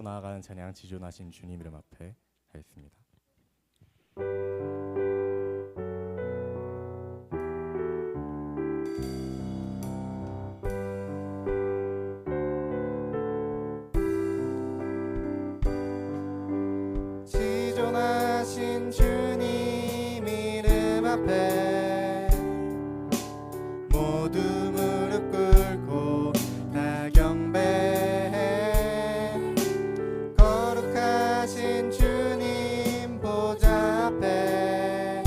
나아가는 찬양 지존하신 주님 이름 앞에 하였습니다. 지존하신 주님 이름 앞에 모두 무릎 꿇고 다 경배해. 거룩하신 주님 보좌 앞에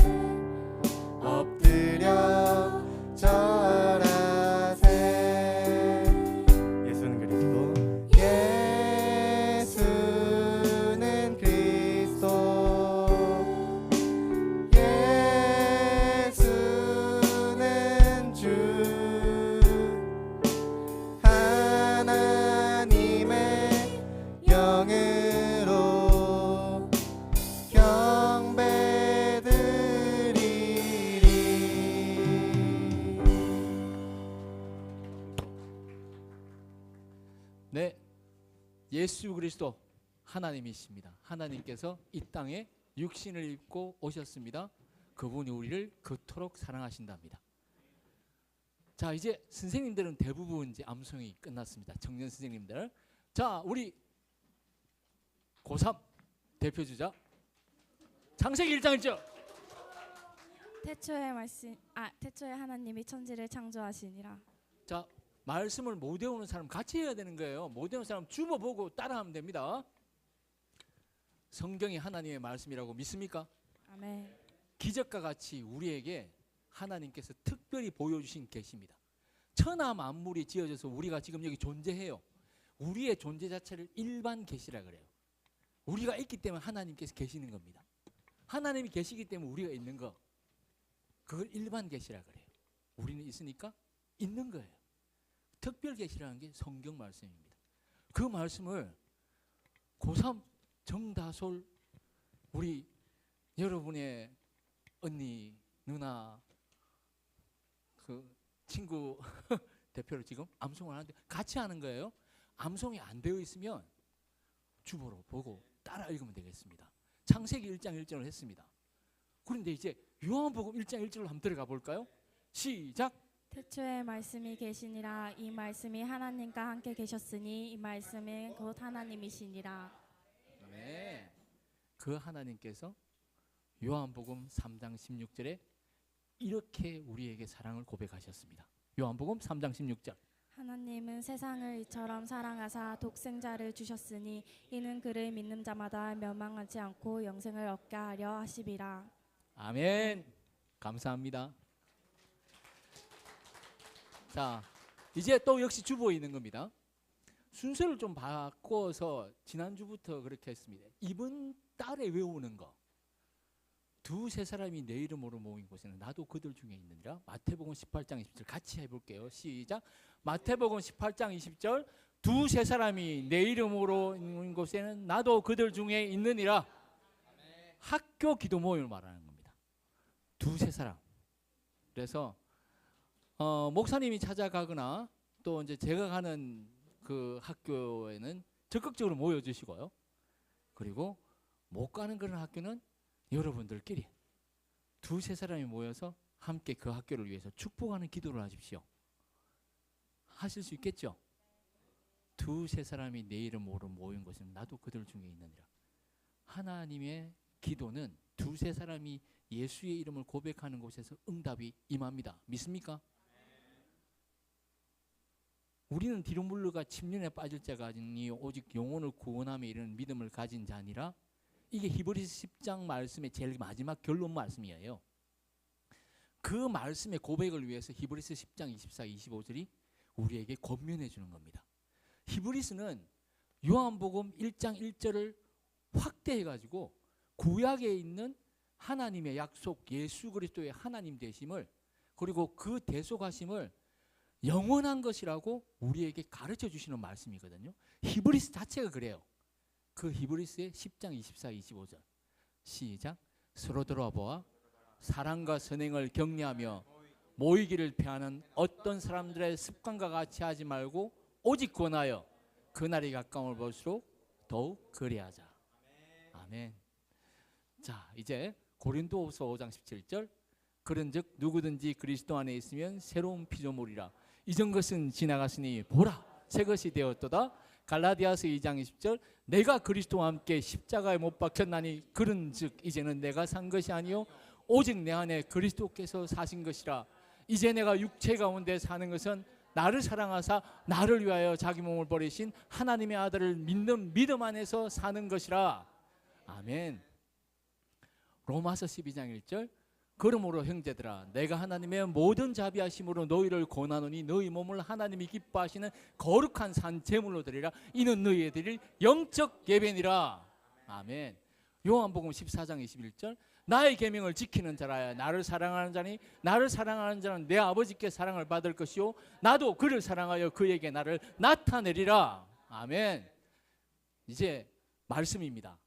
엎드려 절하세. 예수는 그리스도, 예수는 그리스도, 예수는 주, 하나님의 영으로 경배드리리. 네, 예수 그리스도 하나님이십니다. 하나님께서 이 땅에 육신을 입고 오셨습니다. 그분이 우리를 그토록 사랑하신답니다. 자, 이제 선생님들은 대부분 이제 암송이 끝났습니다. 청년 선생님들. 자, 우리 고3 대표 주자 창세기 1장 1절. 태초에 하나님이 천지를 창조하시니라. 자, 말씀을 못 외우는 사람 같이 해야 되는 거예요. 못 외우는 사람 주보 보고 따라하면 됩니다. 성경이 하나님의 말씀이라고 믿습니까? 아멘. 기적과 같이 우리에게 하나님께서 특별히 보여주신 계시입니다. 천하 만물이 지어져서 우리가 지금 여기 존재해요. 우리의 존재 자체를 일반 계시라 그래요. 우리가 있기 때문에 하나님께서 계시는 겁니다. 하나님이 계시기 때문에 우리가 있는 거, 그걸 일반 계시라 그래요. 우리는 있으니까 있는 거예요. 특별 계시라는 게 성경 말씀입니다. 그 말씀을 고3 정다솔 우리 여러분의 언니, 누나, 그 친구 대표로 지금 암송을 하는데 같이 하는 거예요. 암송이 안 되어 있으면 주보로 보고 따라 읽으면 되겠습니다. 창세기 1장 1절을 했습니다. 그런데 이제 요한복음 1장 1절로 한번 들어가 볼까요? 시작. 태초에 말씀이 계시니라. 이 말씀이 하나님과 함께 계셨으니 이 말씀이 곧 하나님이시니라. 네, 그 하나님께서 요한복음 3장 16절에 이렇게 우리에게 사랑을 고백하셨습니다. 요한복음 3장 16절. 하나님은 세상을 이처럼 사랑하사 독생자를 주셨으니 이는 그를 믿는 자마다 멸망하지 않고 영생을 얻게 하려 하심이라. 아멘. 감사합니다. 자, 이제 또 역시 주보에 있는 겁니다. 순서를 좀 바꿔서 지난주부터 그렇게 했습니다. 이번 달에 외우는 거. 두세 사람이 내 이름으로 모인 곳에는 나도 그들 중에 있느니라. 마태복음 18장 20절 같이 해볼게요. 시작. 마태복음 18장 20절. 두세 사람이 내 이름으로 모인 곳에는 나도 그들 중에 있느니라. 학교 기도 모임을 말하는 겁니다. 두세 사람. 그래서 목사님이 찾아가거나 또 이제 제가 가는 그 학교에는 적극적으로 모여주시고요. 그리고 못 가는 그런 학교는 여러분들끼리 두세 사람이 모여서 함께 그 학교를 위해서 축복하는 기도를 하십시오. 하실 수 있겠죠? 두세 사람이 내 이름으로 모인 곳은 나도 그들 중에 있느니라. 하나님의 기도는 두세 사람이 예수의 이름을 고백하는 곳에서 응답이 임합니다. 믿습니까? 우리는 뒤로 물러가 침륜에 빠질 자가 아니니 오직 영혼을 구원함에 이르는 믿음을 가진 자니라. 이게 히브리서 10장 말씀의 제일 마지막 결론 말씀이에요. 그 말씀의 고백을 위해서 히브리서 10장 24, 25절이 우리에게 권면해 주는 겁니다. 히브리서는 요한복음 1장 1절을 확대해 가지고 구약에 있는 하나님의 약속, 예수 그리스도의 하나님 되심을, 그리고 그 대속하심을 영원한 것이라고 우리에게 가르쳐 주시는 말씀이거든요. 히브리서 자체가 그래요. 그 히브리서의 10장 24, 25절 시작. 서로 돌아보아 사랑과 선행을 격려하며 모이기를 피하는 어떤 사람들의 습관과 같이 하지 말고 오직 권하여 그날이 가까움을 볼수록 더욱 그리하자. 아멘. 자, 이제 고린도후서 5장 17절. 그런즉 누구든지 그리스도 안에 있으면 새로운 피조물이라. 이전 것은 지나갔으니 보라 새 것이 되었도다. 갈라디아서 2장 20절. 내가 그리스도와 함께 십자가에 못 박혔나니 그런즉 이제는 내가 산 것이 아니요 오직 내 안에 그리스도께서 사신 것이라. 이제 내가 육체 가운데 사는 것은 나를 사랑하사 나를 위하여 자기 몸을 버리신 하나님의 아들을 믿는 믿음 안에서 사는 것이라. 아멘. 로마서 12장 1절. 그러므로 형제들아 내가 하나님의 모든 자비하심으로 너희를 권하노니 너희 몸을 하나님이 기뻐하시는 거룩한 산 제물로 드리라. 이는 너희의 드릴 영적 예배니라. 아멘. 요한복음 14장 21절. 나의 계명을 지키는 자라야 나를 사랑하는 자니 나를 사랑하는 자는 내 아버지께 사랑을 받을 것이요 나도 그를 사랑하여 그에게 나를 나타내리라. 아멘. 이제 말씀입니다.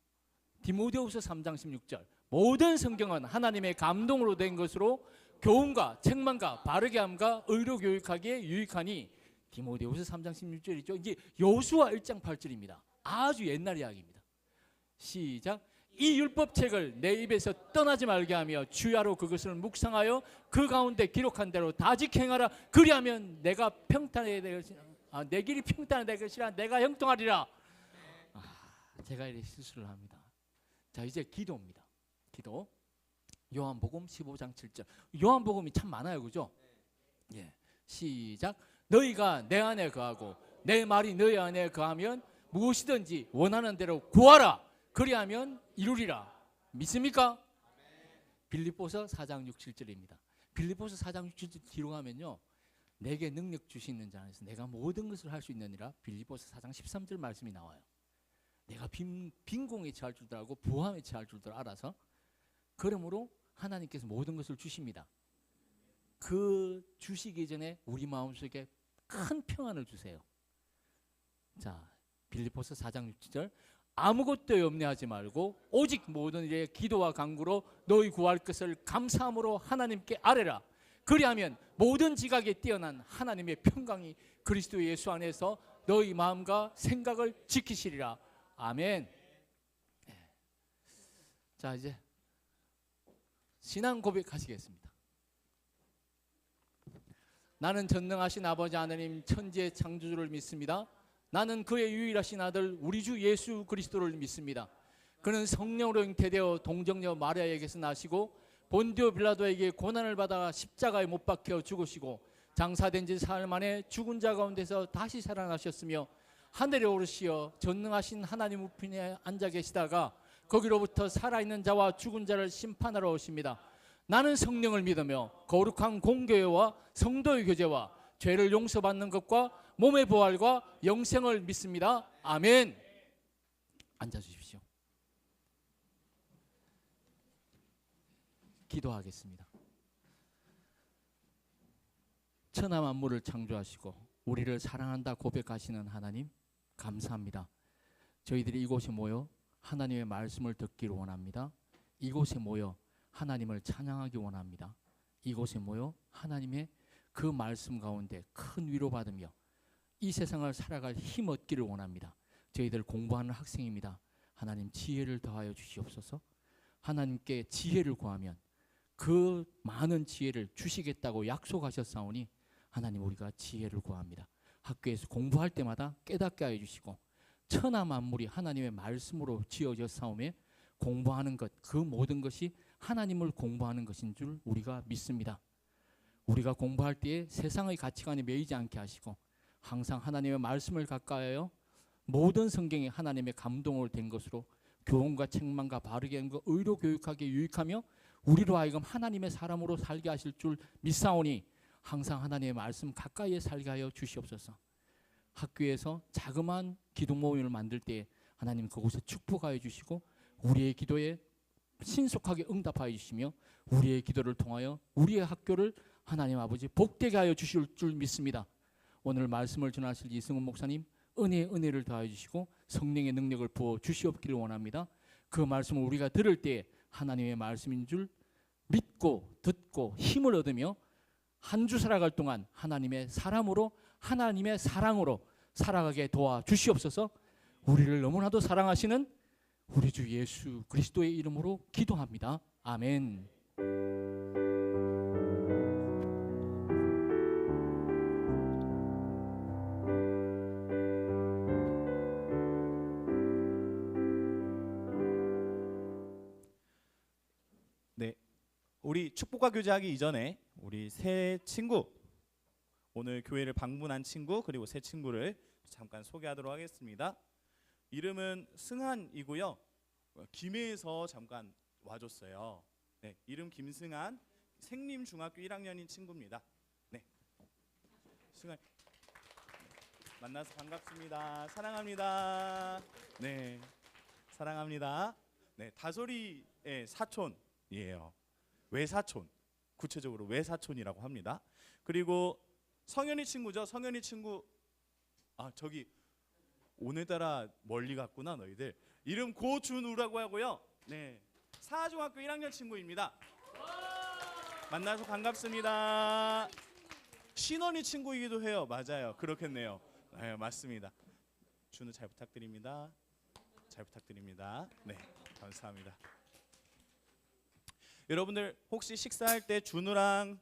디모데후서 3장 16절. 모든 성경은 하나님의 감동으로 된 것으로 교훈과 책망과 바르게 함과 의로 교육하기에 유익하니. 디모데후서 3장 16절이죠. 이제 여호수아 1장 8절입니다. 아주 옛날 이야기입니다. 시작. 이 율법책을 내 입에서 떠나지 말게 하며 주야로 그것을 묵상하여 그 가운데 기록한 대로 다직 행하라. 그리하면 내가 평탄해 될 것이라. 내 길이 평탄해 될 것이라. 내가 형통하리라. 제가 이렇게 실수를 합니다. 자, 이제 기도입니다. 기도. 요한복음 15장 7절. 요한복음이 참 많아요, 그죠? 예. 시작. 너희가 내 안에 거하고 내 말이 너희 안에 거하면 무엇이든지 원하는 대로 구하라. 그리하면 이루리라. 믿습니까? 빌립보서 4장 6, 7절입니다. 빌립보서 4장 6, 7절 뒤로 가면요, 내게 능력 주시는 자 안에서 내가 모든 것을 할 수 있느니라. 빌립보서 4장 13절 말씀이 나와요. 내가 빈공에 처할 줄도 알고 부함에 처할 줄도 알아서. 그러므로 하나님께서 모든 것을 주십니다. 그 주시기 전에 우리 마음속에 큰 평안을 주세요. 자, 빌립보서 4장 6절. 아무것도 염려하지 말고 오직 모든 일에 기도와 간구로 너희 구할 것을 감사함으로 하나님께 아뢰라. 그리하면 모든 지각에 뛰어난 하나님의 평강이 그리스도 예수 안에서 너희 마음과 생각을 지키시리라. 아멘. 자, 이제 신앙 고백하시겠습니다. 나는 전능하신 아버지 하나님 천지의 창조주를 믿습니다. 나는 그의 유일하신 아들 우리 주 예수 그리스도를 믿습니다. 그는 성령으로 잉태되어 동정녀 마리아에게서 나시고 본디오 빌라도에게 고난을 받아 십자가에 못 박혀 죽으시고 장사된 지 사흘 만에 죽은 자 가운데서 다시 살아나셨으며 하늘에 오르시어 전능하신 하나님 우편에 앉아 계시다가 거기로부터 살아있는 자와 죽은 자를 심판하러 오십니다. 나는 성령을 믿으며 거룩한 공교회와 성도의 교제와 죄를 용서받는 것과 몸의 부활과 영생을 믿습니다. 아멘. 앉아주십시오. 기도하겠습니다. 천하 만물을 창조하시고 우리를 사랑한다 고백하시는 하나님, 감사합니다. 저희들이 이곳에 모여 하나님의 말씀을 듣기를 원합니다. 이곳에 모여 하나님을 찬양하기 원합니다. 이곳에 모여 하나님의 그 말씀 가운데 큰 위로받으며 이 세상을 살아갈 힘 얻기를 원합니다. 저희들 공부하는 학생입니다. 하나님 지혜를 더하여 주시옵소서. 하나님께 지혜를 구하면 그 많은 지혜를 주시겠다고 약속하셨사오니 하나님 우리가 지혜를 구합니다. 학교에서 공부할 때마다 깨닫게 하여 주시고 천하 만물이 하나님의 말씀으로 지어졌사오매 공부하는 것, 그 모든 것이 하나님을 공부하는 것인 줄 우리가 믿습니다. 우리가 공부할 때에 세상의 가치관에 매이지 않게 하시고 항상 하나님의 말씀을 가까이하여 모든 성경이 하나님의 감동으로 된 것으로 교훈과 책망과 바르게 한 것, 의로 교육하게 유익하며 우리로 하여금 하나님의 사람으로 살게 하실 줄 믿사오니 항상 하나님의 말씀 가까이에 살게 하여 주시옵소서. 학교에서 자그마한 기도 모임을 만들 때 하나님 그곳에 축복하여 주시고 우리의 기도에 신속하게 응답하여 주시며 우리의 기도를 통하여 우리의 학교를 하나님 아버지 복되게 하여 주실 줄 믿습니다. 오늘 말씀을 전하실 이승훈 목사님 은혜를 더하여 주시고 성령의 능력을 부어 주시옵기를 원합니다. 그 말씀을 우리가 들을 때 하나님의 말씀인 줄 믿고 듣고 힘을 얻으며 한 주 살아갈 동안 하나님의 사람으로 하나님의 사랑으로 살아가게 도와 주시옵소서. 우리를 너무나도 사랑하시는 우리 주 예수 그리스도의 이름으로 기도합니다. 아멘. 네, 우리 축복과 교제하기 이전에 우리 새 친구, 오늘 교회를 방문한 친구 그리고 새 친구를 잠깐 소개하도록 하겠습니다. 이름은 승한이고요. 김해에서 잠깐 와줬어요. 네, 이름 김승한, 생림중학교 1학년인 친구입니다. 네, 승한 만나서 반갑습니다. 사랑합니다. 네, 사랑합니다. 네, 다솔이의 사촌이에요. 외사촌, 구체적으로 외사촌이라고 합니다. 그리고 성현이 친구죠. 성현이 친구, 저기 오늘따라 멀리 갔구나 너희들. 이름 고준우라고 하고요. 네, 사중학교 1학년 친구입니다. 만나서 반갑습니다. 신원이 친구이기도 해요. 맞아요, 그렇겠네요. 네, 맞습니다. 준우 잘 부탁드립니다. 잘 부탁드립니다. 네, 감사합니다. 여러분들 혹시 식사할 때 준우랑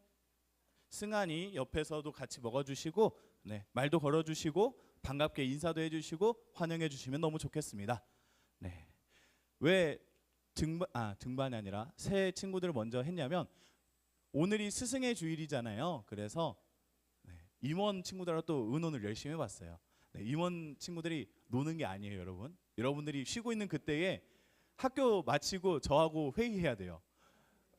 승한이 옆에서도 같이 먹어주시고, 네, 말도 걸어주시고 반갑게 인사도 해주시고 환영해주시면 너무 좋겠습니다. 네, 왜 등반이 아니라 새 친구들을 먼저 했냐면 오늘이 스승의 주일이잖아요. 그래서 네, 임원 친구들하고 또 의논을 열심히 해봤어요. 네, 임원 친구들이 노는 게 아니에요, 여러분. 여러분들이 쉬고 있는 그때에 학교 마치고 저하고 회의해야 돼요.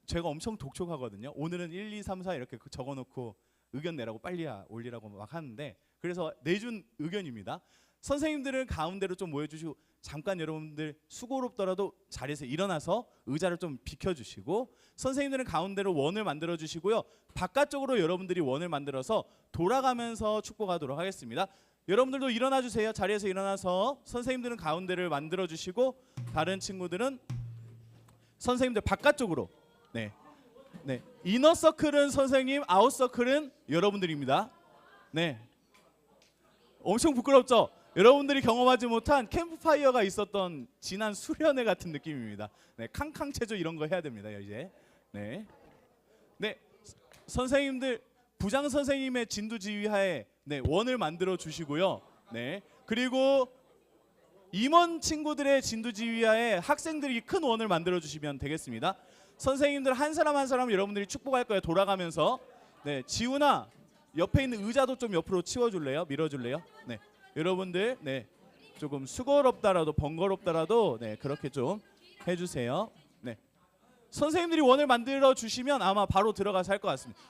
제가 엄청 독촉하거든요. 오늘은 1, 2, 3, 4 이렇게 적어놓고 의견 내라고 빨리 올리라고 막 하는데, 그래서 내준 의견입니다. 선생님들은 가운데로 좀 모여주시고 잠깐 여러분들 수고롭더라도 자리에서 일어나서 의자를 좀 비켜주시고, 선생님들은 가운데로 원을 만들어 주시고요. 바깥쪽으로 여러분들이 원을 만들어서 돌아가면서 축복하도록 하겠습니다. 여러분들도 일어나 주세요. 자리에서 일어나서 선생님들은 가운데를 만들어 주시고 다른 친구들은 선생님들 바깥쪽으로. 네, 네. 이너 서클은 선생님, 아웃 서클은 여러분들입니다. 네. 엄청 부끄럽죠? 여러분들이 경험하지 못한 캠프파이어가 있었던 지난 수련회 같은 느낌입니다. 네, 캉캉체조 이런 거 해야 됩니다, 이제. 네, 네. 선생님들 부장 선생님의 진두지휘하에 네, 원을 만들어 주시고요. 네, 그리고 임원 친구들의 진두지휘하에 학생들이 큰 원을 만들어 주시면 되겠습니다. 선생님들 한 사람 한 사람 여러분들이 축복할 거예요. 돌아가면서. 네, 지훈아 옆에 있는 의자도 좀 옆으로 치워줄래요? 밀어줄래요? 네, 여러분들 네, 조금 수고롭다라도 번거롭다라도 네, 그렇게 좀 해주세요. 네, 선생님들이 원을 만들어 주시면 아마 바로 들어가서 할 것 같습니다.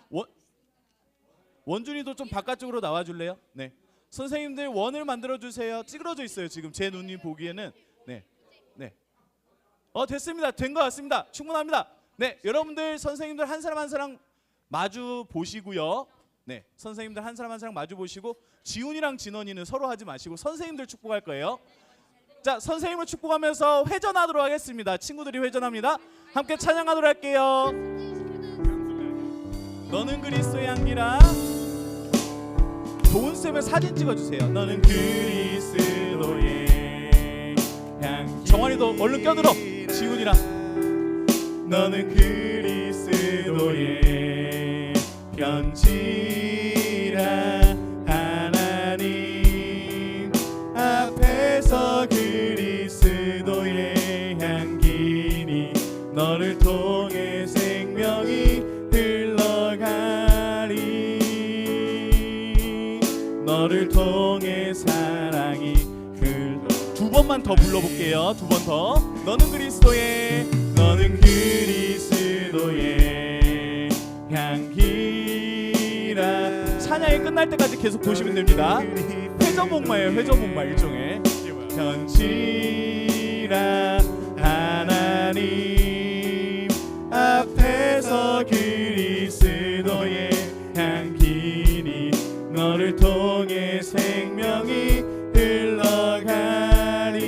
원준이도 좀 바깥쪽으로 나와줄래요? 네, 선생님들 원을 만들어 주세요. 찌그러져 있어요 지금 제 눈이 보기에는. 네, 네. 됐습니다. 된 것 같습니다. 충분합니다. 네, 여러분들 선생님들 한 사람 한 사람 마주 보시고요. 네, 선생님들 한 사람 한 사람 마주 보시고 지훈이랑 진원이는 서로 하지 마시고 선생님들 축복할 거예요. 자, 선생님을 축복하면서 회전하도록 하겠습니다. 친구들이 회전합니다. 함께 찬양하도록 할게요. 너는 그리스도의 향기라. 도훈쌤의 사진 찍어주세요. 너는 그리스도의 향기. 정환이도 얼른 껴들어. 지훈이랑. 너는 그리스도의 편지라. 하나님 앞에서 그리스도의 향기니 너를 통해 생명이 흘러가리. 너를 통해 사랑이 두 번만 더 불러볼게요. 두 번 더. 너는 그리스도의 향기라. 찬양이 끝날 때까지 계속 보시면 됩니다. 회전목마예요. 회전목마 일종의. 편지라. 하나님 앞에서 그리스도의 향기니 너를 통해 생명이 흘러가리.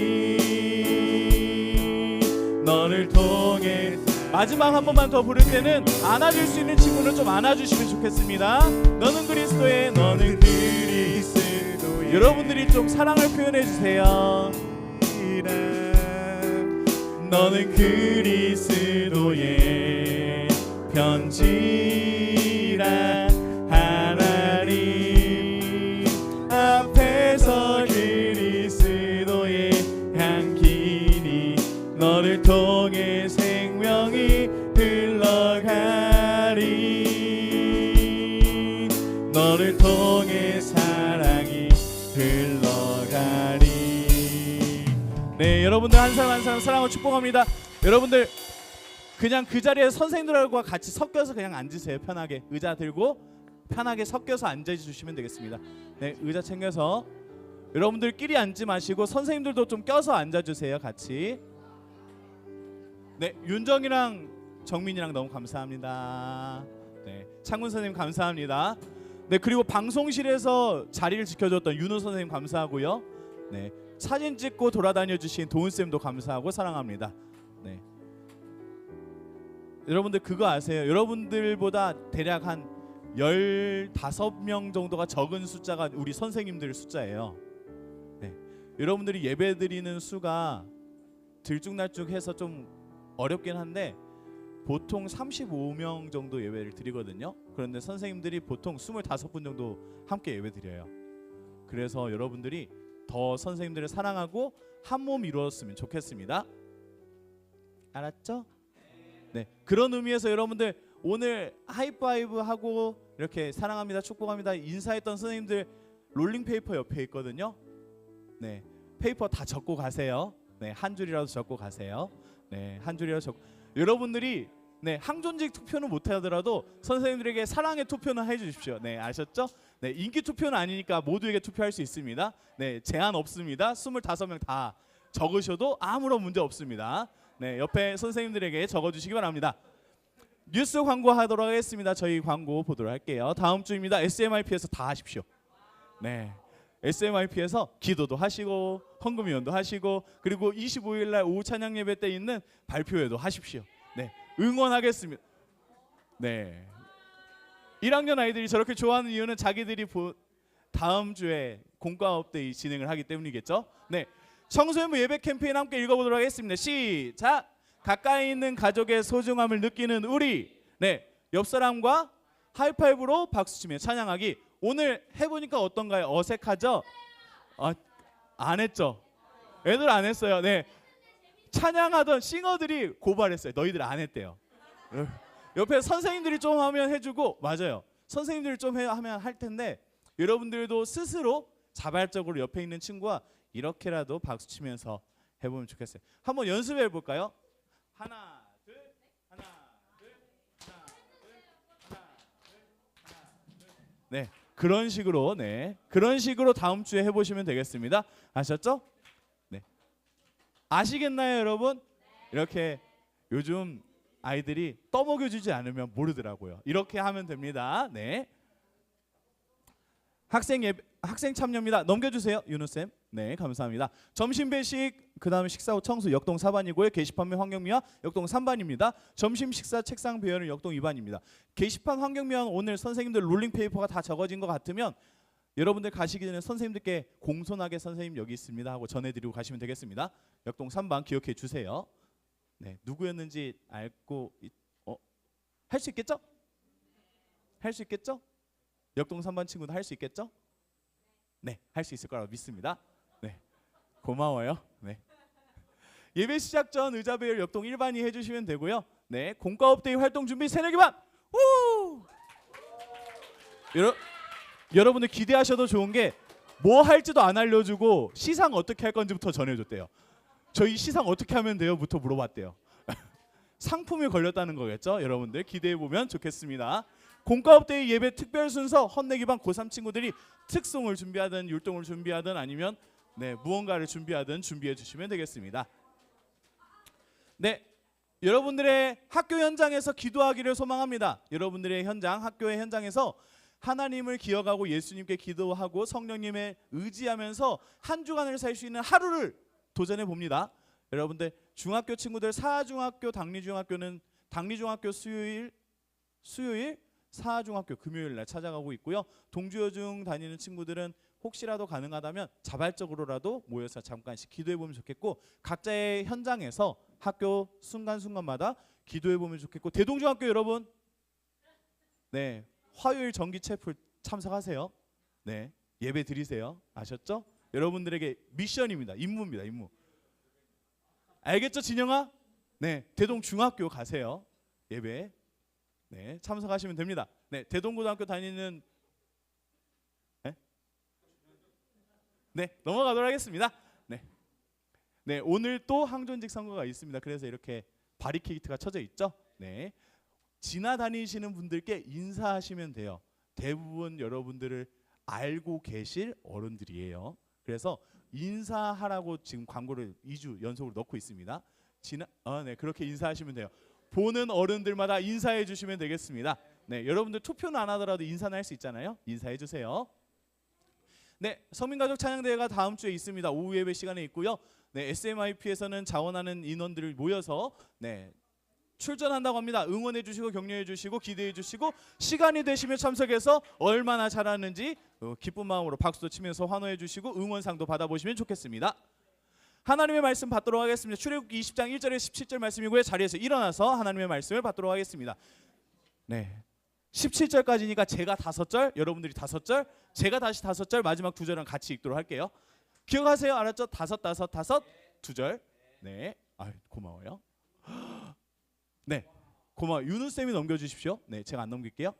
너를 통해. 마지막 한 번만 더 부를 때는 안아줄 수 있는 친구는 좀 안아주시면 좋겠습니다. 너는 그리스도의. 여러분들이 좀 사랑을 표현해 주세요. 너는 그리스도의 편지라. 하나님 앞에서 그리스도의 향기니 너를 통해 생명이 흘러가리. 너를 통해 사랑이 흘러가리. 네, 여러분들 한 사람 한 사람 사랑하고 축복합니다. 여러분들 그냥 그 자리에 선생님들과 같이 섞여서 그냥 앉으세요. 편하게 의자 들고 편하게 섞여서 앉아주시면 되겠습니다. 네, 의자 챙겨서 여러분들끼리 앉지 마시고 선생님들도 좀 껴서 앉아주세요. 같이. 네, 윤정이랑 정민이랑 너무 감사합니다. 네, 창문 선생님 감사합니다. 네, 그리고 방송실에서 자리를 지켜줬던 윤호 선생님 감사하고요. 네, 사진 찍고 돌아다녀 주신 도훈 쌤도 감사하고 사랑합니다. 네, 여러분들 그거 아세요? 여러분들보다 대략 한 15명 정도가 적은 숫자가 우리 선생님들 숫자예요. 네, 여러분들이 예배 드리는 수가 들쭉날쭉해서 좀 어렵긴 한데 보통 35명 정도 예배를 드리거든요. 그런데 선생님들이 보통 25분 정도 함께 예배 드려요. 그래서 여러분들이 더 선생님들을 사랑하고 한 몸 이루었으면 좋겠습니다. 알았죠? 네, 그런 의미에서 여러분들 오늘 하이파이브 하고 이렇게 사랑합니다, 축복합니다 인사했던 선생님들 롤링페이퍼 옆에 있거든요. 네, 페이퍼 다 적고 가세요. 네, 한 줄이라도 적고 가세요. 네, 한 줄이라도 적고. 여러분들이 네, 항존직 투표는 못하더라도 선생님들에게 사랑의 투표는 해주십시오. 네, 아셨죠? 네, 인기 투표는 아니니까 모두에게 투표할 수 있습니다. 네, 제한 없습니다. 25명 다 적으셔도 아무런 문제 없습니다. 네, 옆에 선생님들에게 적어주시기 바랍니다. 뉴스 광고 하도록 하겠습니다. 저희 광고 보도록 할게요. 다음 주입니다. SMIP에서 다 하십시오. 네, SMIP에서 기도도 하시고 헌금위원도 하시고 그리고 25일 날 오후 찬양 예배 때 있는 발표회도 하십시오. 네, 응원하겠습니다. 네, 1학년 아이들이 저렇게 좋아하는 이유는 자기들이 다음 주에 공과 업데이 진행을 하기 때문이겠죠. 네, 청소년부 예배 캠페인 함께 읽어보도록 하겠습니다. 시작. 가까이 있는 가족의 소중함을 느끼는 우리. 네, 옆 사람과 하이파이브로 박수치며 찬양하기. 오늘 해보니까 어떤가요? 어색하죠? 안 했죠? 애들 안 했어요. 네, 찬양하던 싱어들이 고발했어요. 너희들 안 했대요. 옆에 선생님들이 좀 하면 해주고. 맞아요, 선생님들이 좀 하면 할 텐데 여러분들도 스스로 자발적으로 옆에 있는 친구와 이렇게라도 박수치면서 해보면 좋겠어요. 한번 연습해 볼까요? 하나 둘 하나 둘 하나 둘 하나 둘 하나 둘. 네, 그런 식으로. 네, 그런 식으로 다음 주에 해보시면 되겠습니다. 아셨죠? 네, 아시겠나요, 여러분? 이렇게 요즘 아이들이 떠먹여주지 않으면 모르더라고요. 이렇게 하면 됩니다. 네, 학생 참여입니다. 넘겨주세요, 윤우 쌤. 네, 감사합니다. 점심 배식, 그 다음에 식사 후 청소 역동 4반이고요. 게시판 및 환경미화 역동 3반입니다. 점심 식사 책상 배열은 역동 2반입니다. 게시판 환경미화는 오늘 선생님들 롤링페이퍼가 다 적어진 것 같으면 여러분들 가시기 전에 선생님들께 공손하게 선생님 여기 있습니다 하고 전해드리고 가시면 되겠습니다. 역동 3반 기억해 주세요. 네, 누구였는지 알고 할 수 있겠죠? 할 수 있겠죠? 역동 3반 친구도 할 수 있겠죠? 네, 할 수 있을 거라고 믿습니다. 네, 고마워요. 네, 예배 시작 전 의자 배열 역동 1반이 해주시면 되고요. 네, 공과 업데이 활동 준비 새내기 반. 우! 여러분들 기대하셔도 좋은 게 뭐 할지도 안 알려주고 시상 어떻게 할 건지부터 전해줬대요. 저희 시상 어떻게 하면 돼요?부터 물어봤대요. 상품이 걸렸다는 거겠죠? 여러분들 기대해 보면 좋겠습니다. 공과 업데이 예배 특별 순서 헌내기반 고3 친구들이 특송을 준비하든 율동을 준비하든 아니면 네, 무언가를 준비하든 준비해 주시면 되겠습니다. 네, 여러분들의 학교 현장에서 기도하기를 소망합니다. 여러분들의 현장, 학교의 현장에서 하나님을 기억하고 예수님께 기도하고 성령님에 의지하면서 한 주간을 살 수 있는 하루를 도전해 봅니다. 여러분들 중학교 친구들 사중학교, 당리중학교는 당리중학교 수요일, 사중학교 금요일 날 찾아가고 있고요. 동주여중 다니는 친구들은 혹시라도 가능하다면 자발적으로라도 모여서 잠깐씩 기도해 보면 좋겠고, 각자의 현장에서 학교 순간순간마다 기도해 보면 좋겠고, 대동중학교 여러분, 네, 화요일 정기 채플 참석하세요. 네, 예배 드리세요. 아셨죠? 여러분들에게 미션입니다. 임무입니다. 임무. 알겠죠, 진영아? 네, 대동중학교 가세요. 예배. 네, 참석하시면 됩니다. 네, 대동고등학교 다니는 네, 넘어가도록 하겠습니다. 네. 네, 오늘 또 항존직 선거가 있습니다. 그래서 이렇게 바리케이트가 쳐져 있죠. 네. 지나다니시는 분들께 인사하시면 돼요. 대부분 여러분들을 알고 계실 어른들이에요. 그래서 인사하라고 지금 광고를 2주 연속으로 넣고 있습니다. 네, 그렇게 인사하시면 돼요. 보는 어른들마다 인사해 주시면 되겠습니다. 네, 여러분들 투표는 안 하더라도 인사는 할 수 있잖아요. 인사해 주세요. 네, 서민가족 찬양대회가 다음 주에 있습니다. 오후 예배 시간에 있고요. 네, SMIP에서는 자원하는 인원들을 모여서 네, 출전한다고 합니다. 응원해 주시고 격려해 주시고 기대해 주시고, 시간이 되시면 참석해서 얼마나 잘하는지 기쁜 마음으로 박수도 치면서 환호해 주시고 응원상도 받아보시면 좋겠습니다. 하나님의 말씀 받도록 하겠습니다. 출애굽기 20장 1절에서 17절 말씀이고요. 자리에서 일어나서 하나님의 말씀을 받도록 하겠습니다. 네, 17절까지니까 제가 5절, 여러분들이 5절, 제가 다시 5절, 마지막 2절은 같이 읽도록 할게요. 기억하세요? 알았죠? 5, 5, 5, 2절. 네, 고마워요. 네, 고마워요. 윤우쌤이 넘겨주십시오. 네, 제가 안 넘길게요.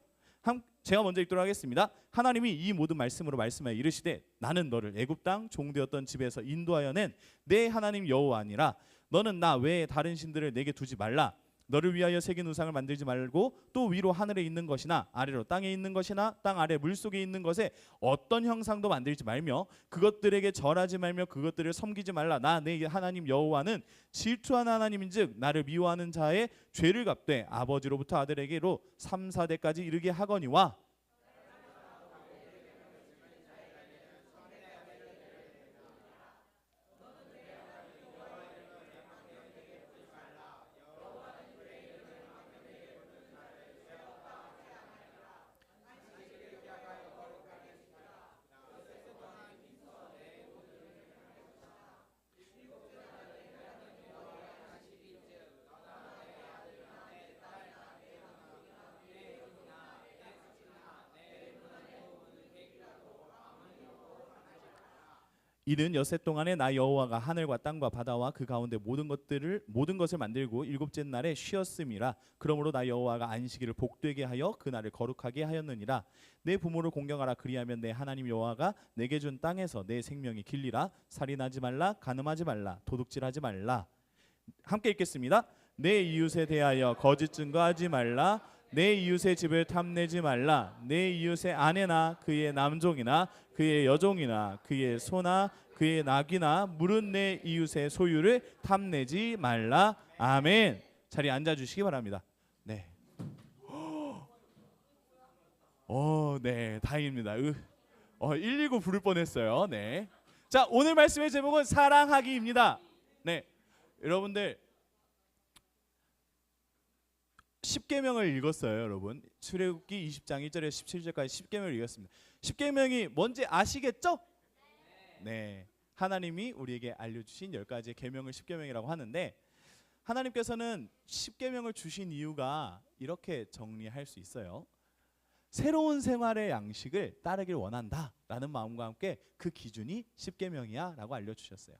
제가 먼저 읽도록 하겠습니다. 하나님이 이 모든 말씀으로 말씀하여 이르시되, 나는 너를 애굽 땅 종되었던 집에서 인도하여 낸 내 하나님 여호와니라. 너는 나 외에 다른 신들을 내게 두지 말라. 너를 위하여 새긴 우상을 만들지 말고, 또 위로 하늘에 있는 것이나 아래로 땅에 있는 것이나 땅 아래 물속에 있는 것에 어떤 형상도 만들지 말며 그것들에게 절하지 말며 그것들을 섬기지 말라. 나 내 하나님 여호와는 질투하는 하나님인즉 나를 미워하는 자의 죄를 갚되 아버지로부터 아들에게로 3, 4대까지 이르게 하거니와. 이는 엿새 동안에 나 여호와가 하늘과 땅과 바다와 그 가운데 모든 것을 만들고 일곱째 날에 쉬었음이라. 그러므로 나 여호와가 안식일을 복되게 하여 그 날을 거룩하게 하였느니라. 내 부모를 공경하라. 그리하면 내 하나님 여호와가 내게 준 땅에서 내 생명이 길리라. 살인하지 말라. 간음하지 말라. 도둑질하지 말라. 함께 읽겠습니다. 내 이웃에 대하여 거짓 증거하지 말라. 내 이웃의 집을 탐내지 말라. 내 이웃의 아내나 그의 남종이나 그의 여종이나 그의 소나 그의 낙이나 물은 내 이웃의 소유를 탐내지 말라. 아멘. 자리에 앉아주시기 바랍니다. 네. 네, 다행입니다. 119 부를 뻔했어요. 네. 자, 오늘 말씀의 제목은 사랑하기입니다. 네, 여러분들 10계명을 읽었어요, 여러분. 출애굽기 20장 1절에서 17절까지 10계명을 읽었습니다. 10계명이 뭔지 아시겠죠? 네. 하나님이 우리에게 알려주신 10가지의 계명을 10계명이라고 하는데, 하나님께서는 10계명을 주신 이유가 이렇게 정리할 수 있어요. 새로운 생활의 양식을 따르길 원한다라는 마음과 함께 그 기준이 10계명이야라고 알려주셨어요.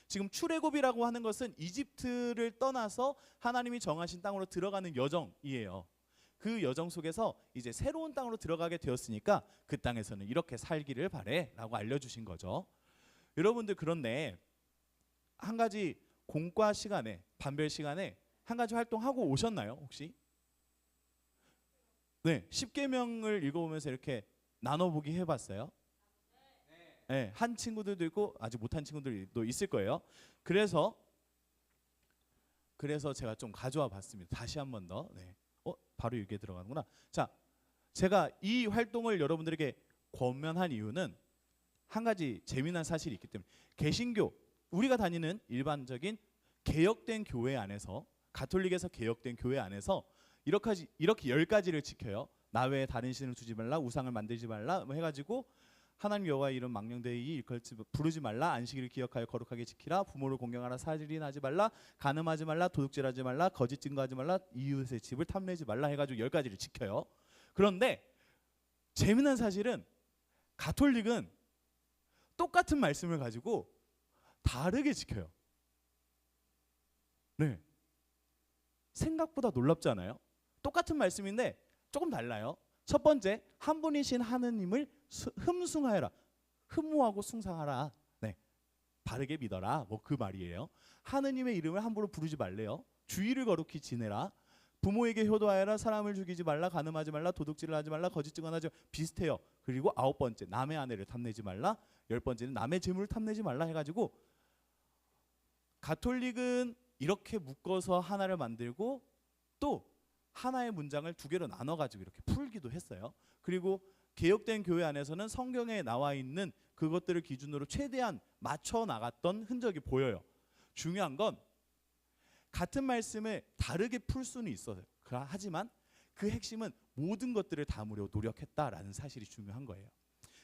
지금 출애굽이라고 하는 것은 이집트를 떠나서 하나님이 정하신 땅으로 들어가는 여정이에요. 그 여정 속에서 이제 새로운 땅으로 들어가게 되었으니까 그 땅에서는 이렇게 살기를 바래라고 알려주신 거죠. 여러분들, 그런데 한 가지 공과 시간에, 반별 시간에 한 가지 활동하고 오셨나요, 혹시? 네, 10계명을 읽어보면서 이렇게 나눠보기 해봤어요? 네, 한 친구들도 있고 아직 못한 친구들도 있을 거예요. 그래서 제가 좀 가져와 봤습니다. 다시 한 번 더. 네. 바로 이게 들어가는구나. 자, 제가 이 활동을 여러분들에게 권면한 이유는 한 가지 재미난 사실이 있기 때문에, 개신교, 우리가 다니는 일반적인 개혁된 교회 안에서, 가톨릭에서 개혁된 교회 안에서 이렇게 10가지를 지켜요. 나 외에 다른 신을 두지 말라, 우상을 만들지 말라 뭐 해가지고 하나님 여호와의 이름 망령되이 일컬지 부르지 말라. 안식일을 기억하여 거룩하게 지키라. 부모를 공경하라. 살인하지 말라. 간음하지 말라. 도둑질하지 말라. 거짓 증거하지 말라. 이웃의 집을 탐내지 말라 해가지고 10가지를 지켜요. 그런데 재미난 사실은 가톨릭은 똑같은 말씀을 가지고 다르게 지켜요. 네. 생각보다 놀랍지 않아요? 똑같은 말씀인데 조금 달라요. 첫 번째, 한 분이신 하느님을 흠숭하여라. 흠모하고 숭상하라. 네. 바르게 믿어라. 뭐 그 말이에요. 하느님의 이름을 함부로 부르지 말래요. 주의를 거룩히 지내라. 부모에게 효도하여라. 사람을 죽이지 말라. 간음하지 말라. 도둑질을 하지 말라. 거짓 증언하지 말라. 비슷해요. 그리고 9번째, 남의 아내를 탐내지 말라. 10번째는 남의 재물을 탐내지 말라 해가지고 가톨릭은 이렇게 묶어서 하나를 만들고 또 하나의 문장을 두 개로 나눠가지고 이렇게 풀기도 했어요. 그리고 개혁된 교회 안에서는 성경에 나와 있는 그것들을 기준으로 최대한 맞춰 나갔던 흔적이 보여요. 중요한 건 같은 말씀을 다르게 풀 수는 있어요. 하지만 그 핵심은 모든 것들을 담으려 노력했다라는 사실이 중요한 거예요.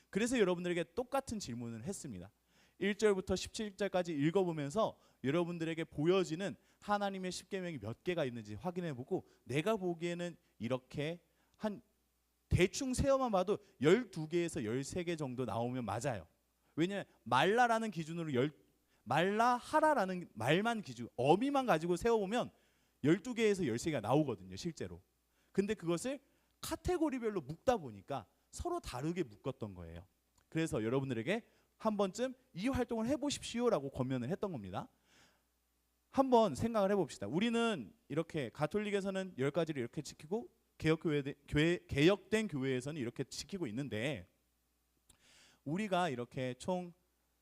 그래서 여러분들에게 똑같은 질문을 했습니다. 1절부터 17절까지 읽어보면서 여러분들에게 보여지는 하나님의 십계명이 몇 개가 있는지 확인해보고 내가 보기에는 이렇게 한 대충 세어만 봐도 12개에서 13개 정도 나오면 맞아요. 왜냐하면 말라라는 기준으로 말라 하라라는 말만 기준 어미만 가지고 세워보면 12개에서 13개가 나오거든요. 실제로. 근데 그것을 카테고리별로 묶다 보니까 서로 다르게 묶었던 거예요. 그래서 여러분들에게 한 번쯤 이 활동을 해보십시오라고 권면을 했던 겁니다. 한번 생각을 해봅시다. 우리는 이렇게 가톨릭에서는 10가지를 이렇게 지키고 개혁된 교회에서는 이렇게 지키고 있는데 우리가 이렇게 총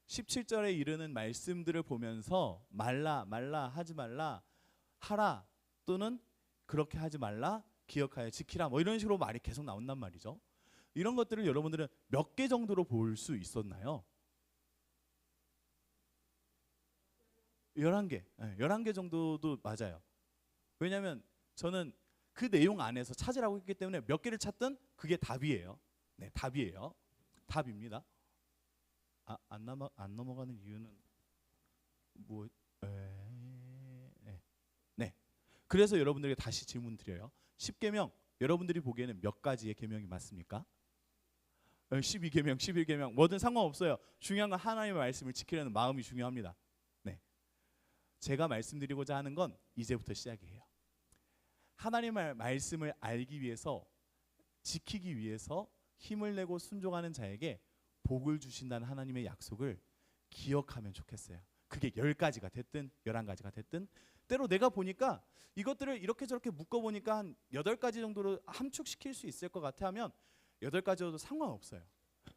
17절에 이르는 말씀들을 보면서 말라 하지 말라 하라 또는 그렇게 하지 말라 기억하여 지키라 뭐 이런 식으로 말이 계속 나온단 말이죠. 이런 것들을 여러분들은 몇 개 정도로 볼 수 있었나요? 11개. 11개 정도도 맞아요. 왜냐하면 저는 그 내용 안에서 찾으라고 했기 때문에 몇 개를 찾든 그게 답이에요. 네, 답이에요. 답입니다. 안 넘어가는 이유는 뭐? 네. 그래서 여러분들에게 다시 질문 드려요. 10계명 여러분들이 보기에는 몇 가지의 계명이 맞습니까? 12계명, 11계명 뭐든 상관없어요. 중요한 건 하나님의 말씀을 지키려는 마음이 중요합니다. 네. 제가 말씀드리고자 하는 건 이제부터 시작이에요. 하나님의 말씀을 알기 위해서 지키기 위해서 힘을 내고 순종하는 자에게 복을 주신다는 하나님의 약속을 기억하면 좋겠어요. 그게 10가지가 됐든 11가지가 됐든 때로 내가 보니까 이것들을 이렇게 저렇게 묶어보니까 한 8가지 정도로 함축시킬 수 있을 것 같아 하면 8가지여도 상관없어요.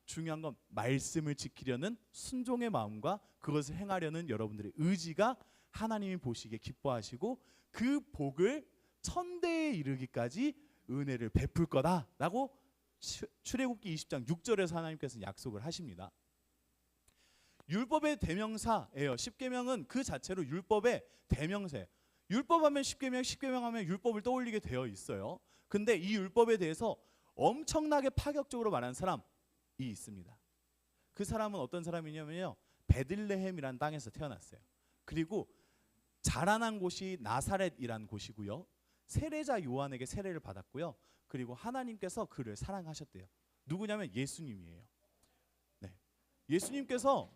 중요한 건 말씀을 지키려는 순종의 마음과 그것을 행하려는 여러분들의 의지가 하나님이 보시기에 기뻐하시고 그 복을 천대에 이르기까지 은혜를 베풀 거다라고 출애굽기 20장 6절에서 하나님께서 약속을 하십니다. 율법의 대명사예요. 10계명은 그 자체로 율법의 대명사예요. 율법하면 10계명, 10계명 하면 율법을 떠올리게 되어 있어요. 근데 이 율법에 대해서 엄청나게 파격적으로 말하는 사람이 있습니다. 그 사람은 어떤 사람이냐면요. 베들레헴이라는 땅에서 태어났어요. 그리고 자라난 곳이 나사렛이라는 곳이고요. 세례자 요한에게 세례를 받았고요. 그리고 하나님께서 그를 사랑하셨대요. 누구냐면 예수님이에요. 네. 예수님께서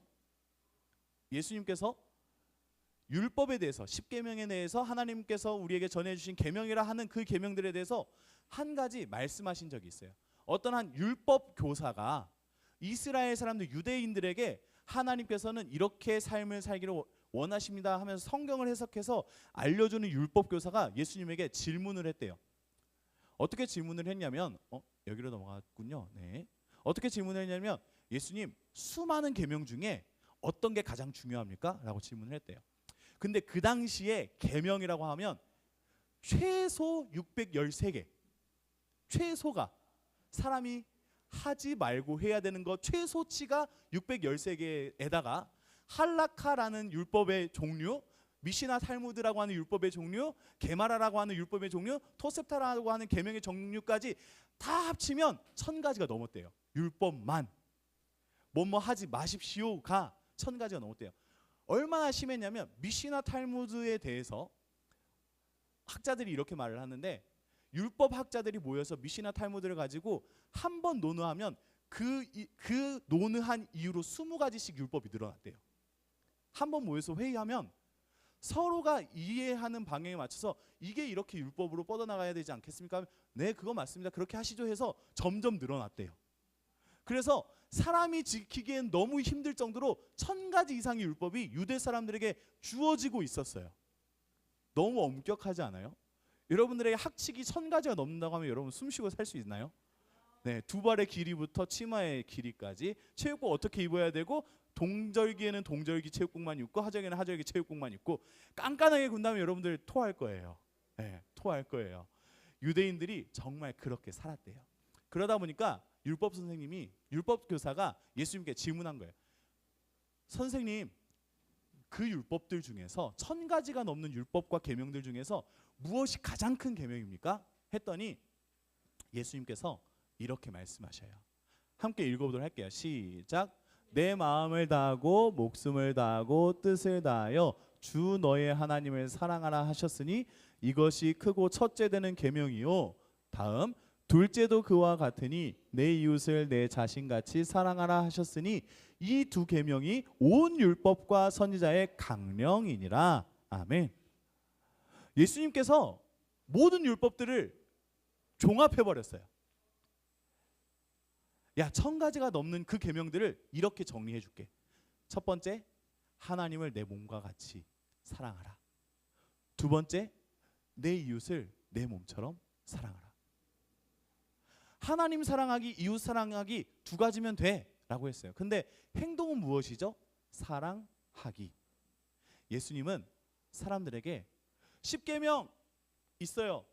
율법에 대해서 10계명에 대해서 하나님께서 우리에게 전해주신 계명이라 하는 그 계명들에 대해서 한 가지 말씀하신 적이 있어요. 어떤 한 율법 교사가 이스라엘 사람들 유대인들에게 하나님께서는 이렇게 삶을 살기를 원하십니다 하면서 성경을 해석해서 알려주는 율법 교사가 예수님에게 질문을 했대요. 어떻게 질문을 했냐면 여기로 넘어갔군요. 네. 어떻게 질문을 했냐면 예수님 수많은 계명 중에 어떤 게 가장 중요합니까? 라고 질문을 했대요. 근데 그 당시에 계명이라고 하면 최소 613개 최소가 사람이 하지 말고 해야 되는 것 최소치가 613개에다가 할라카라는 율법의 종류, 미시나 탈무드라고 하는 율법의 종류, 게마라라고 하는 율법의 종류, 토셉타라고 하는 계명의 종류까지 다 합치면 1000가지가 넘었대요. 율법만. 뭐뭐 하지 마십시오가 1000가지가 넘었대요. 얼마나 심했냐면 미시나 탈무드에 대해서 학자들이 이렇게 말을 하는데, 율법 학자들이 모여서 미시나 탈무드를 가지고 한 번 논의하면 그 논의한 이유로 20가지씩 율법이 늘어났대요. 한 번 모여서 회의하면 서로가 이해하는 방향에 맞춰서 이게 이렇게 율법으로 뻗어나가야 되지 않겠습니까? 네, 그거 맞습니다. 그렇게 하시죠 해서 점점 늘어났대요. 그래서 사람이 지키기엔 너무 힘들 정도로 1000가지 이상의 율법이 유대 사람들에게 주어지고 있었어요. 너무 엄격하지 않아요? 여러분들에게 학칙이 1000가지가 넘는다고 하면 여러분 숨쉬고 살 수 있나요? 네, 두 발의 길이부터 치마의 길이까지, 체육복 어떻게 입어야 되고, 동절기에는 동절기 체육복만 입고 하절기에는 하절기 체육복만 입고, 깐깐하게 군다면 여러분들 토할 거예요. 네, 토할 거예요. 유대인들이 정말 그렇게 살았대요. 그러다 보니까 율법 선생님이, 율법 교사가 예수님께 질문한 거예요. 선생님, 그 율법들 중에서 1000가지가 넘는 율법과 계명들 중에서 무엇이 가장 큰 계명입니까? 했더니 예수님께서 이렇게 말씀하셔요. 함께 읽어보도록 할게요. 시작. 내 마음을 다하고 목숨을 다하고 뜻을 다하여 주 너의 하나님을 사랑하라 하셨으니 이것이 크고 첫째 되는 계명이요. 다음, 둘째도 그와 같으니 내 이웃을 내 자신같이 사랑하라 하셨으니 이 두 계명이 온 율법과 선지자의 강령이니라. 아멘. 예수님께서 모든 율법들을 종합해 버렸어요. 야, 1000가지가 넘는 그 계명들을 이렇게 정리해 줄게. 첫 번째, 하나님을 내 몸과 같이 사랑하라. 두 번째, 내 이웃을 내 몸처럼 사랑하라. 하나님 사랑하기, 이웃 사랑하기 두 가지면 돼 라고 했어요. 근데 행동은 무엇이죠? 사랑하기. 예수님은 사람들에게 10계명 있어요.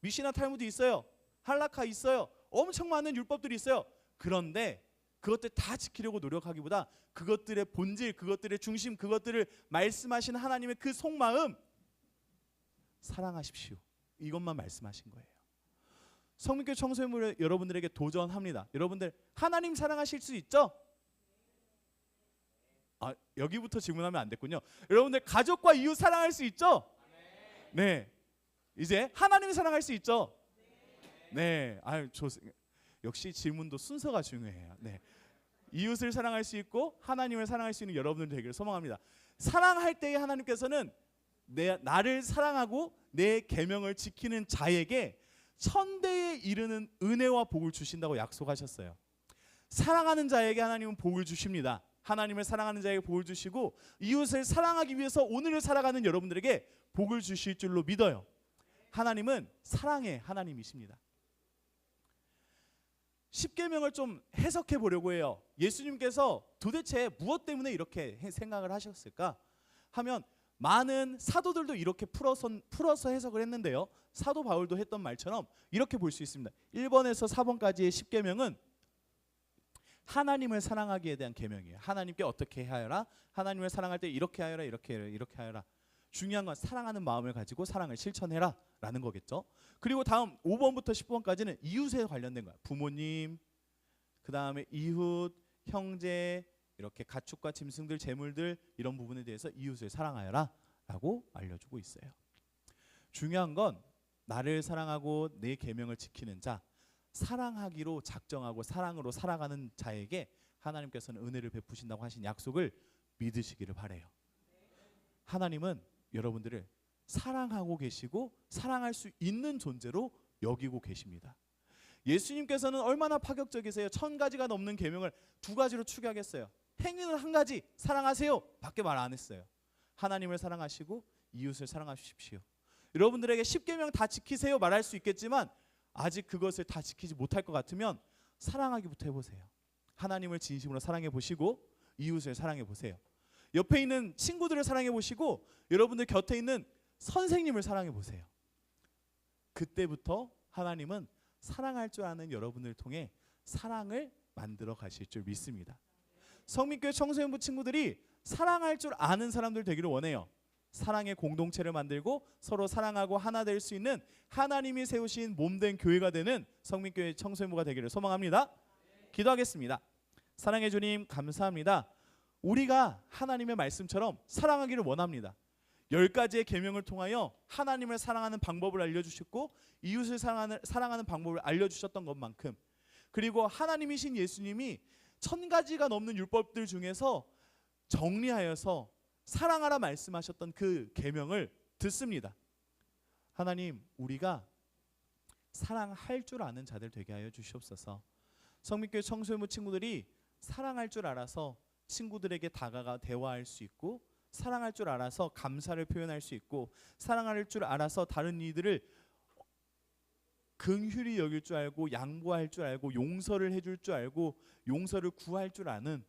미시나 탈무드 있어요. 할라카 있어요. 엄청 많은 율법들이 있어요. 그런데 그것들 다 지키려고 노력하기보다 그것들의 본질, 그것들의 중심, 그것들을 말씀하신 하나님의 그 속마음, 사랑하십시오. 이것만 말씀하신 거예요. 성민교회 청소년부 여러분들에게 도전합니다. 여러분들 하나님 사랑하실 수 있죠? 아, 여기부터 질문하면 안 됐군요. 여러분들 가족과 이웃 사랑할 수 있죠? 네. 이제 하나님 사랑할 수 있죠? 네. 아유, 역시 질문도 순서가 중요해요. 네. 이웃을 사랑할 수 있고 하나님을 사랑할 수 있는 여러분들 되기를 소망합니다. 사랑할 때에 하나님께서는 나를 사랑하고 내 계명을 지키는 자에게 1000배에 이르는 은혜와 복을 주신다고 약속하셨어요. 사랑하는 자에게 하나님은 복을 주십니다. 하나님을 사랑하는 자에게 복을 주시고 이웃을 사랑하기 위해서 오늘을 살아가는 여러분들에게 복을 주실 줄로 믿어요. 하나님은 사랑의 하나님이십니다. 10계명을 좀 해석해 보려고 해요. 예수님께서 도대체 무엇 때문에 이렇게 생각을 하셨을까 하면, 많은 사도들도 이렇게 풀어서 해석을 했는데요. 사도 바울도 했던 말처럼 이렇게 볼 수 있습니다. 1번에서 4번까지의 10계명은 하나님을 사랑하기에 대한 계명이에요. 하나님께 어떻게 하여라, 하나님을 사랑할 때 이렇게 하여라, 이렇게 하여라, 이렇게 하여라. 중요한 건 사랑하는 마음을 가지고 사랑을 실천해라 라는 거겠죠. 그리고 다음 5번부터 10번까지는 이웃에 관련된 거야. 부모님, 그 다음에 이웃, 형제, 이렇게 가축과 짐승들, 재물들, 이런 부분에 대해서 이웃을 사랑하여라 라고 알려주고 있어요. 중요한 건 나를 사랑하고 내 계명을 지키는 자, 사랑하기로 작정하고 사랑으로 살아가는 자에게 하나님께서는 은혜를 베푸신다고 하신 약속을 믿으시기를 바라요. 하나님은 여러분들을 사랑하고 계시고 사랑할 수 있는 존재로 여기고 계십니다. 예수님께서는 얼마나 파격적이세요. 1000가지가 넘는 계명을 2가지로 축약했어요. 행위는 1가지, 사랑하세요 밖에 말 안 했어요. 하나님을 사랑하시고 이웃을 사랑하십시오. 여러분들에게 10계명 다 지키세요 말할 수 있겠지만 아직 그것을 다 지키지 못할 것 같으면 사랑하기부터 해보세요. 하나님을 진심으로 사랑해 보시고 이웃을 사랑해 보세요. 옆에 있는 친구들을 사랑해 보시고 여러분들 곁에 있는 선생님을 사랑해 보세요. 그때부터 하나님은 사랑할 줄 아는 여러분을 통해 사랑을 만들어 가실 줄 믿습니다. 성민교회 청소년부 친구들이 사랑할 줄 아는 사람들 되기를 원해요. 사랑의 공동체를 만들고 서로 사랑하고 하나 될 수 있는 하나님이 세우신 몸된 교회가 되는 성민교회 청소년부가 되기를 소망합니다. 기도하겠습니다. 사랑해 주님 감사합니다. 우리가 하나님의 말씀처럼 사랑하기를 원합니다. 10가지의 계명을 통하여 하나님을 사랑하는 방법을 알려주셨고 이웃을 사랑하는 방법을 알려주셨던 것만큼, 그리고 하나님이신 예수님이 1000가지가 넘는 율법들 중에서 정리하여서 사랑하라 말씀하셨던 그 계명을 듣습니다. 하나님, 우리가 사랑할 줄 아는 자들 되게 하여 주시옵소서. 성민교회 청소년부 친구들이 사랑할 줄 알아서 친구들에게 다가가 대화할 수 있고, 사랑할 줄 알아서 감사를 표현할 수 있고, 사랑할 줄 알아서 다른 이들을 긍휼히 여길 줄 알고, 양보할 줄 알고, 용서를 해줄 줄 알고, 용서를 구할 줄 아는,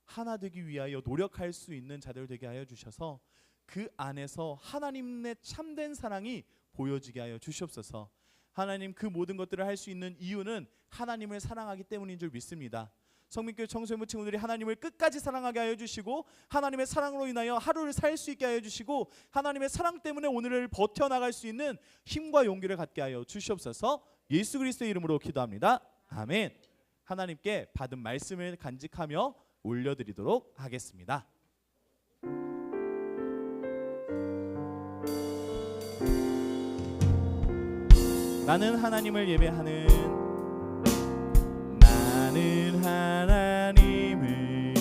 하나 되기 위하여 노력할 수 있는 자들 되게 하여 주셔서 그 안에서 하나님의 참된 사랑이 보여지게 하여 주시옵소서. 하나님, 그 모든 것들을 할 수 있는 이유는 하나님을 사랑하기 때문인 줄 믿습니다. 성민교회 청소년부 친구들이 하나님을 끝까지 사랑하게 하여 주시고, 하나님의 사랑으로 인하여 하루를 살 수 있게 하여 주시고, 하나님의 사랑 때문에 오늘을 버텨나갈 수 있는 힘과 용기를 갖게 하여 주시옵소서. 예수 그리스도의 이름으로 기도합니다. 아멘. 하나님께 받은 말씀을 간직하며 올려드리도록 하겠습니다. 나는 하나님을 예배하는, 나는 하나님을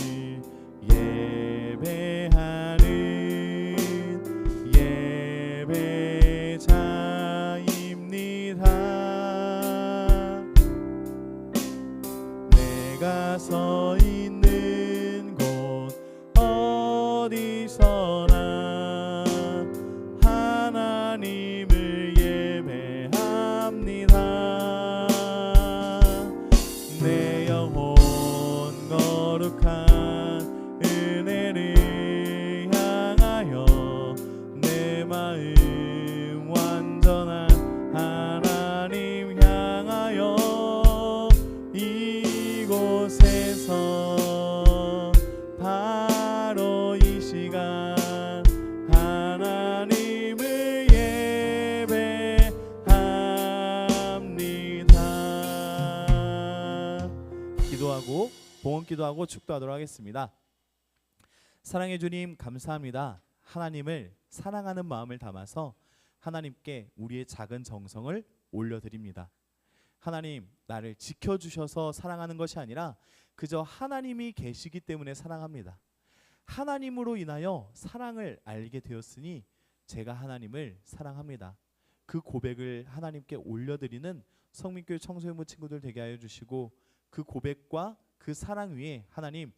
예배하는 예배자입니다. 내가 서 있는 곳 어디서나 하나님을 예배합니다. 내 영혼 거룩한 은혜를 향하여 내 마음 완전한 하나님 향하여 이곳에서 바로 이 시간 하나님을 예배합니다. 기도하고 봉헌 기도하고 축도하도록 하겠습니다. 사랑해 주님 감사합니다. 하나님을 사랑하는 마음을 담아서 하나님께 우리의 작은 정성을 올려드립니다. 하나님, 나를 지켜주셔서 사랑하는 것이 아니라 그저 하나님이 계시기 때문에 사랑합니다. 하나님으로 인하여 사랑을 알게 되었으니 제가 하나님을 사랑합니다. 그 고백을 하나님께 올려드리는 성민교회 청소년부 친구들 되게 하여 주시고, 그 고백과 그 사랑 위에 하나님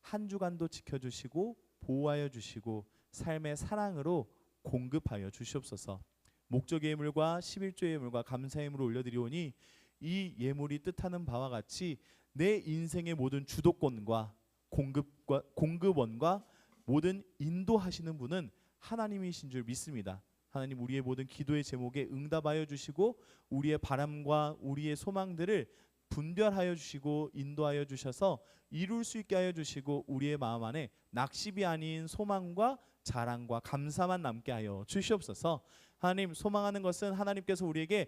한 주간도 지켜주시고 보호하여 주시고 삶의 사랑으로 공급하여 주시옵소서. 목적의 예물과 11조의 예물과 감사의 예물을 올려드리오니 이 예물이 뜻하는 바와 같이 내 인생의 모든 주도권과 공급원과 모든 인도하시는 분은 하나님이신 줄 믿습니다. 하나님, 우리의 모든 기도의 제목에 응답하여 주시고 우리의 바람과 우리의 소망들을 분별하여 주시고 인도하여 주셔서 이룰 수 있게 하여 주시고 우리의 마음 안에 낙심이 아닌 소망과 자랑과 감사만 남게 하여 주시옵소서. 하나님, 소망하는 것은 하나님께서 우리에게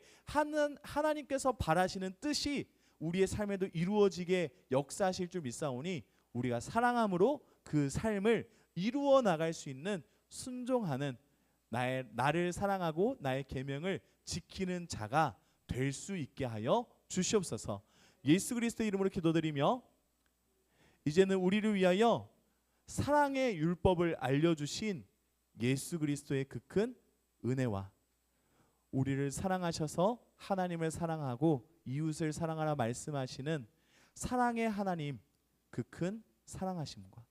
하나님께서 바라시는 뜻이 우리의 삶에도 이루어지게 역사하실 줄 믿사오니 우리가 사랑함으로 그 삶을 이루어 나갈 수 있는 순종하는 나를 사랑하고 나의 계명을 지키는 자가 될 수 있게 하여 주시옵소서. 예수 그리스도의 이름으로 기도드리며 이제는 우리를 위하여 사랑의 율법을 알려주신 예수 그리스도의 그 큰 은혜와 우리를 사랑하셔서 하나님을 사랑하고 이웃을 사랑하라 말씀하시는 사랑의 하나님 그 큰 사랑하심과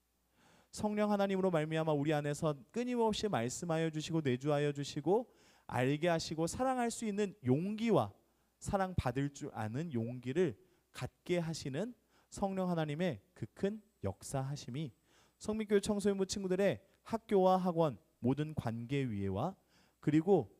성령 하나님으로 말미암아 우리 안에서 끊임없이 말씀하여 주시고 내주하여 주시고 알게 하시고 사랑할 수 있는 용기와 사랑받을 줄 아는 용기를 갖게 하시는 성령 하나님의 그 큰 역사하심이 성민교회 청소년부 친구들의 학교와 학원 모든 관계 위에와 그리고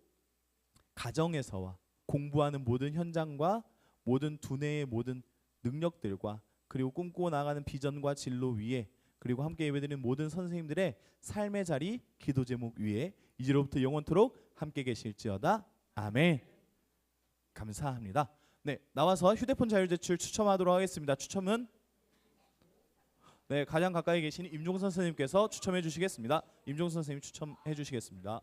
가정에서와 공부하는 모든 현장과 모든 두뇌의 모든 능력들과 그리고 꿈꾸어 나가는 비전과 진로 위에 그리고 함께 예배드리는 모든 선생님들의 삶의 자리 기도 제목 위에 이제로부터 영원토록 함께 계실지어다. 아멘. 감사합니다. 네, 나와서 휴대폰 자율제출 추첨하도록 하겠습니다. 추첨은 네, 가장 가까이 계신 임종선 선생님께서 추첨해 주시겠습니다. 임종선 선생님 추첨해 주시겠습니다.